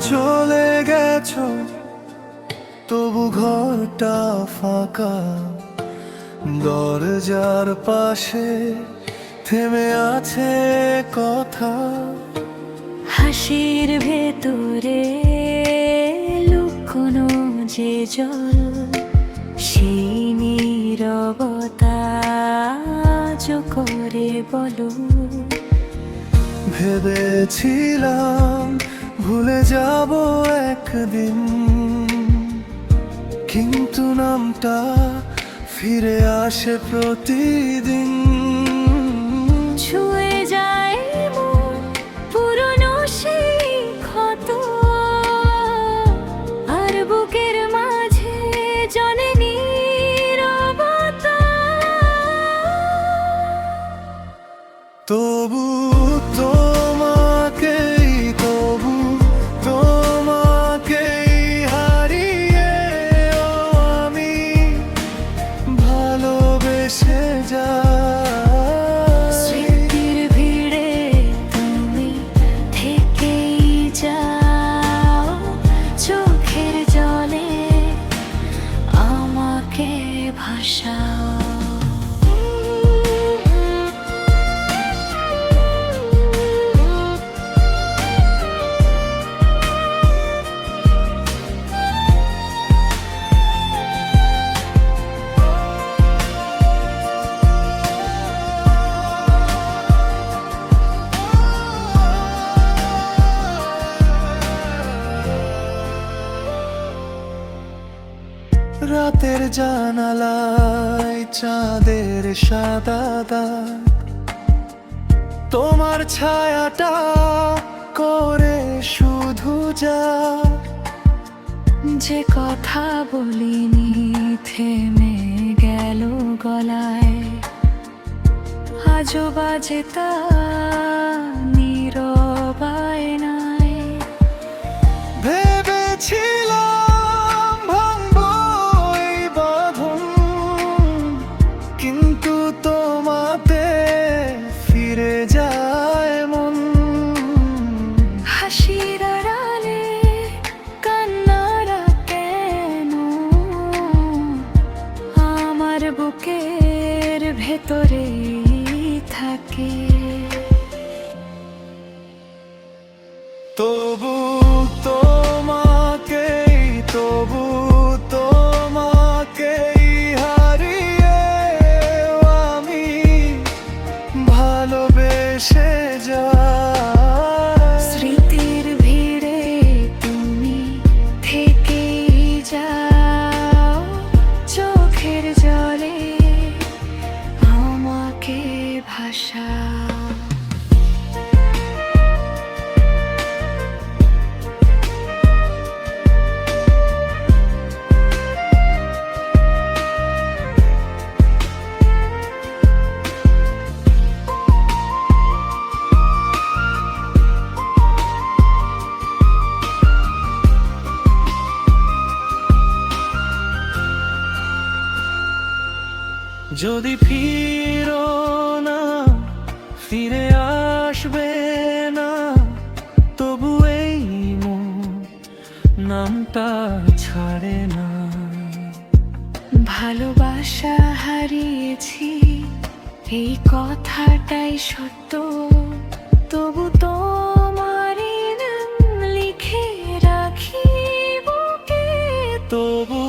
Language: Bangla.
চলে গেছো, তবু ঘরটা ফাঁকা। দরজার পাশে থেমে আছে কথা। হাসির ভেতরে লুকোনো যে জল, সেই নীরবতা আজ করে বলো। ভেবেছিলাম ভুলে যাব একদিন, কিন্তু নামটা ফিরে আসে প্রতিদিন। ছুঁয়ে যায় মন পুরনো সেই ক্ষত, আর বুকের মাঝে জনে নীরবতা। তবু তোমাকেই, তবু তোমাকেই হারিয়ে ও আমি ভালোবেসে যাই। স্মৃতির ভিড়ে তুমি থেকেই যাও, চোখের জলে আমাকে ভাসাও। রাতের জানালায় চাঁদের সাদা দাগ, তোমার ছায়াটা করে শুধু যা। যে কথা বলিনি থেমে গেল গলায়, আজও বাজে তা নীরবায় নাই। ভেবেছিলাম ভাঙবো এই বাঁধন, কিন্তু তোমাতে ফিরে যায় মন। হাসির আড়ালে কান্নারা কেন, আমার বুকের ভেতরে থাকে। তবু তোমাকেই, তবু তোমাকেই হারিয়ে আমি ভালোবেসে যাই। স্মৃতির ভিড়ে তুমি থেকেই যাও, চোখের জলে আমাকে ভাসাও। যদি ফিরো না, ফিরে আসবে না, তবু এই মন নামটা ছাড়ে না। ভালোবাসা হারিয়েছি এই কথাটাই সত্য, তবু তোমারই নাম লিখে রাখি বুকে। তবু